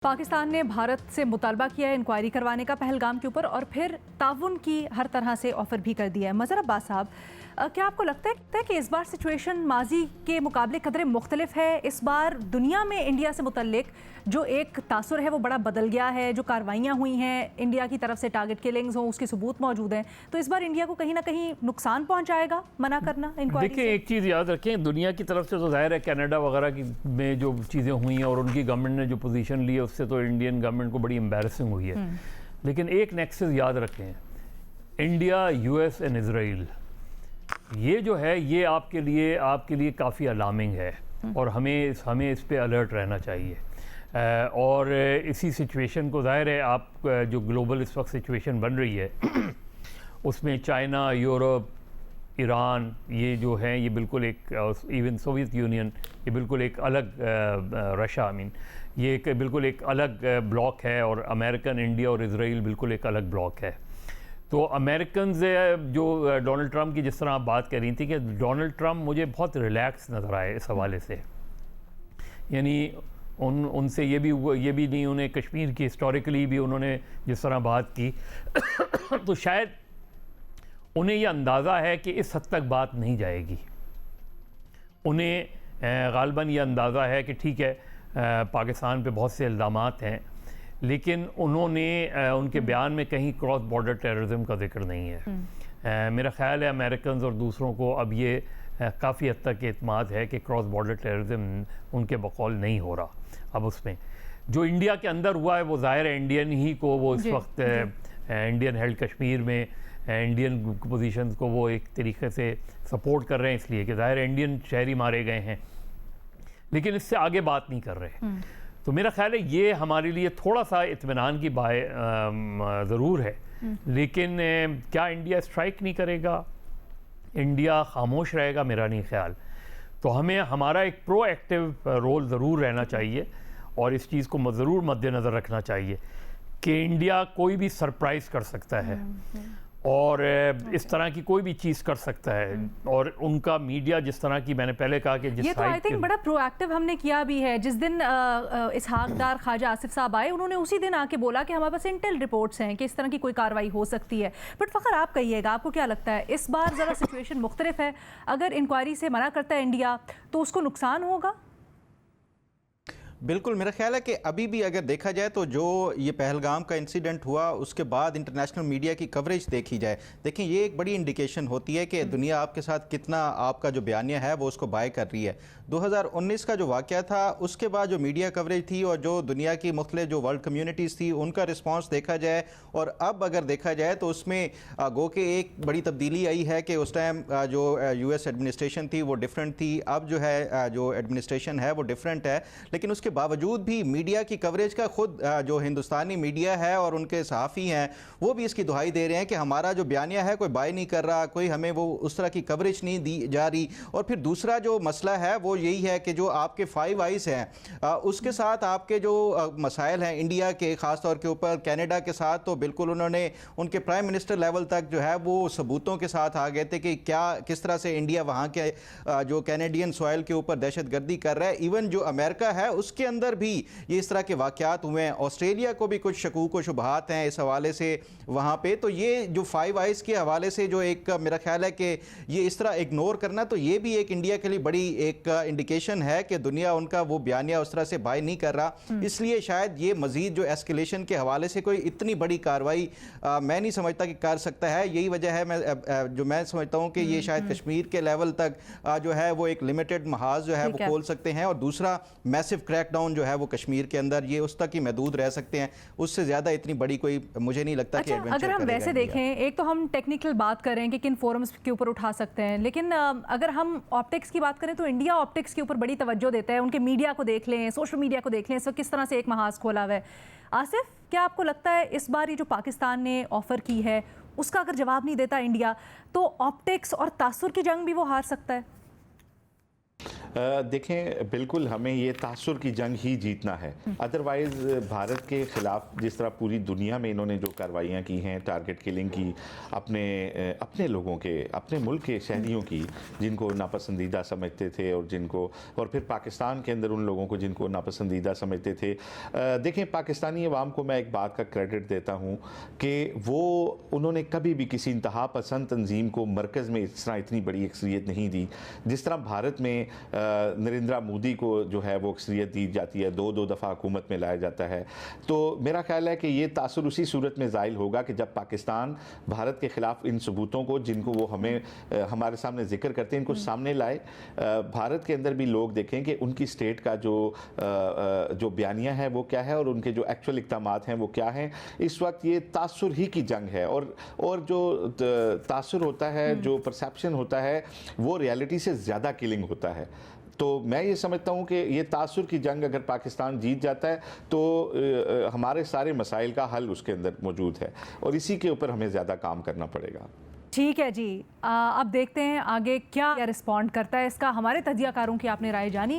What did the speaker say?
पाकिस्तान ने भारत से मुतालबा किया है इंक्वायरी करवाने का पहलगाम के ऊपर और फिर ताउन की हर तरह से ऑफ़र भी कर दिया है। मज़हर अब्बास साहब, क्या आपको लगता है कि इस बार सिचुएशन माजी के मुकाबले कदरे मुख्तलिफ है? इस बार दुनिया में इंडिया से मुतल्लिक जो एक तासुर है वो बड़ा बदल गया है। जो कार्रवाइयाँ हुई हैं इंडिया की तरफ से, टारगेट किलिंग्स हों, उसके सबूत मौजूद हैं, तो इस बार इंडिया को कहीं ना कहीं नुकसान पहुँचाएगा मना करना इंक्वायरी? देखिए, एक चीज़ याद रखें, दुनिया की तरफ से तो ज़ाहिर है कनाडा वगैरह की में जो चीज़ें हुई हैं और उनकी गवर्नमेंट ने जो पोजीशन ली है उससे तो इंडियन गवर्नमेंट को बड़ी एम्बैरसिंग हुई है। लेकिन एक नेक्सस याद रखें, इंडिया, यूएस एंड इजराइल, ये जो है ये आपके लिए काफ़ी अलार्मिंग है और हमें इस पे अलर्ट रहना चाहिए। और इसी सिचुएशन को, ज़ाहिर है आप जो ग्लोबल इस वक्त सिचुएशन बन रही है उसमें चाइना, यूरोप, ईरान, ये जो हैं ये बिल्कुल एक, इवन सोवियत यूनियन, ये बिल्कुल एक अलग, रशिया ये एक बिल्कुल एक अलग ब्लॉक है और अमेरिकन, इंडिया और इजराइल बिल्कुल एक अलग ब्लॉक है। तो अमेरिकन जो डोनाल्ड ट्रंप की जिस तरह आप बात कर रही थी कि डोनाल्ड ट्रंप मुझे बहुत रिलैक्स नज़र आए इस हवाले से, यानी उनसे ये भी नहीं, उन्हें कश्मीर की हिस्टोरिकली भी उन्होंने जिस तरह बात की तो शायद उन्हें यह अंदाज़ा है कि इस हद तक बात नहीं जाएगी। उन्हें गालबन यह अंदाज़ा है कि ठीक है, पाकिस्तान पे बहुत से इल्ज़ामात हैं, लेकिन उन्होंने उनके बयान में कहीं क्रॉस बॉर्डर टेररिज्म का जिक्र नहीं है। मेरा ख़्याल है अमेरिकन और दूसरों को अब ये काफ़ी हद तक एतमाद है कि क्रॉस बॉर्डर टेररिज्म उनके बकौल नहीं हो रहा। अब उसमें जो इंडिया के अंदर हुआ है वो ज़ाहिर है इंडियन ही को वो इस वक्त इंडियन हेल्ड कश्मीर में इंडियन पोजीशंस को वो एक तरीके से सपोर्ट कर रहे हैं, इसलिए कि ज़ाहिर इंडियन शहरी मारे गए हैं, लेकिन इससे आगे बात नहीं कर रहे। तो मेरा ख्याल है ये हमारे लिए थोड़ा सा इत्मीनान की बात ज़रूर है, लेकिन क्या इंडिया स्ट्राइक नहीं करेगा, इंडिया खामोश रहेगा? मेरा नहीं ख्याल। तो हमें हमारा एक प्रोएक्टिव रोल ज़रूर रहना चाहिए और इस चीज़ को ज़रूर मद्देनज़र रखना चाहिए कि इंडिया कोई भी सरप्राइज़ कर सकता है और इस तरह की कोई भी चीज़ कर सकता है। और उनका मीडिया जिस तरह की, मैंने पहले कहा कि जिस ये तो आई थिंक बड़ा प्रोएक्टिव हमने किया भी है। जिस दिन इसहाक डार ख्वाजा आसिफ साहब आए, उन्होंने उसी दिन आके बोला कि हमारे पास इंटेल रिपोर्ट्स हैं कि इस तरह की कोई कार्रवाई हो सकती है। बट फ़खर, आप कहिएगा, आपको क्या लगता है इस बार ज़रा सिचुएशन मुख्तलिफ है? अगर इंक्वायरी से मना करता है इंडिया तो उसको नुकसान होगा? बिल्कुल, मेरा ख्याल है कि अभी भी अगर देखा जाए तो जो ये पहलगाम का इंसिडेंट हुआ उसके बाद इंटरनेशनल मीडिया की कवरेज देखी जाए, देखें ये एक बड़ी इंडिकेशन होती है कि दुनिया आपके साथ कितना आपका जो बयानिया है वो उसको बाय कर रही है। 2019 का जो वाक़या था उसके बाद जो मीडिया कवरेज थी और जो दुनिया की मुख्तलिफ जो वर्ल्ड कम्युनिटीज़ थी उनका रिस्पॉन्स देखा जाए, और अब अगर देखा जाए तो उसमें गो के एक बड़ी तब्दीली आई है कि उस टाइम जो US एडमिनिस्ट्रेशन थी वो डिफरेंट थी, अब जो है जो एडमिनिस्ट्रेशन है वो डिफरेंट है। लेकिन उसके बावजूद भी मीडिया की कवरेज का खुद जो हिंदुस्तानी मीडिया है और उनके सहाफ़ी हैं वो भी इसकी दुहाई दे रहे हैं कि हमारा जो बयानिया है कोई बाय नहीं कर रहा, कोई हमें वो उस तरह की कवरेज नहीं दी जा रही। और फिर दूसरा जो मसला है वो यही है कि जो आपके फाइव आइज़ हैं उसके साथ आपके जो मसाइल हैं इंडिया के, ख़ास तौर के ऊपर कनाडा के साथ, तो बिल्कुल उन्होंने उनके प्राइम मिनिस्टर लेवल तक जो है वो सबूतों के साथ आ गए थे कि किस तरह से इंडिया वहाँ के जो कैनेडियन सॉइल के ऊपर दहशतगर्दी कर रहा है। इवन जो अमेरिका है उसके अंदर भी ये इस तरह के वाक़यात हुए हैं। ऑस्ट्रेलिया को भी कुछ शकूक व शुबहात हैं इस हवाले से वहाँ पे। तो ये जो फाइव आइज़ के हवाले से जो एक मेरा ख्याल है कि ये इस तरह इग्नोर करना, तो ये भी एक इंडिया के लिए बड़ी एक इंडिकेशन है कि दुनिया उनका वो बयानिया उस तरह से बाय नहीं कर रहा। इसलिए शायद ये मज़ीद जो एस्केलेशन के हवाले से कोई इतनी बड़ी कार्रवाई मैं नहीं समझता कि कर सकता है। यही वजह है मैं समझता हूँ कि ये शायद कश्मीर के लेवल तक जो है वो एक लिमिटेड महाज जो है वो खोल सकते हैं, और दूसरा मैसिव क्रैकडाउन जो है वो कश्मीर के अंदर ये उस तक ही महदूद रह सकते हैं, उससे ज़्यादा इतनी बड़ी कोई मुझे नहीं लगता कि एडवेंचर अगर हम वैसे देखें, एक तो हम टेक्निकल बात करें कि किन फोरम्स के ऊपर उठा सकते हैं, लेकिन अगर हम ऑप्टिक्स की बात करें तो इंडिया ऑप्टिक्स के ऊपर बड़ी तवज्जो देता है। उनके मीडिया को देख लें, सोशल मीडिया को देख लें, इसको किस तरह से एक महाज खोला हुआ है। आसिफ, क्या आपको लगता है इस बार ये जो पाकिस्तान ने ऑफ़र की है उसका अगर जवाब नहीं देता इंडिया तो ऑप्टिक्स और तासुर की जंग भी वो हार सकता है? देखें, बिल्कुल हमें ये तासुर की जंग ही जीतना है। अदरवाइज़ भारत के ख़िलाफ़ जिस तरह पूरी दुनिया में इन्होंने जो कार्रवाइयाँ की हैं, टारगेट किलिंग की, अपने लोगों के, अपने मुल्क के शहरियों की, जिनको नापसंदीदा समझते थे और फिर पाकिस्तान के अंदर उन लोगों को जिनको नापसंदीदा समझते थे। देखें, पाकिस्तानी अवाम को मैं एक बात का क्रेडिट देता हूँ कि उन्होंने कभी भी किसी इंतहा पसंद तंजीम को मरकज़ में इस तरह इतनी बड़ी अक्सरियत नहीं दी जिस तरह भारत में नरेंद्र मोदी को जो है वो अक्सरियत दी जाती है, दो दफ़ा हुकूमत में लाया जाता है। तो मेरा ख्याल है कि ये तासुर उसी सूरत में ज़ाहिर होगा कि जब पाकिस्तान भारत के ख़िलाफ़ इन सबूतों को, जिनको वो हमारे सामने जिक्र करते हैं, इनको सामने लाए। भारत के अंदर भी लोग देखें कि उनकी स्टेट का जो बयानिया है वो क्या है और उनके जो एक्चुअल इक़दामात हैं वो क्या हैं। इस वक्त ये तासुर ही की जंग है और जो तासुर होता है, जो परसेप्शन होता है, वो रियलिटी से ज़्यादा किलिंग होता है। तो मैं ये समझता हूँ कि ये तासुर की जंग अगर पाकिस्तान जीत जाता है तो हमारे सारे मसाइल का हल उसके अंदर मौजूद है और इसी के ऊपर हमें ज़्यादा काम करना पड़ेगा। ठीक है जी, अब देखते हैं आगे क्या रिस्पॉन्ड करता है इसका। हमारे तजियाकारों की आपने राय जानी।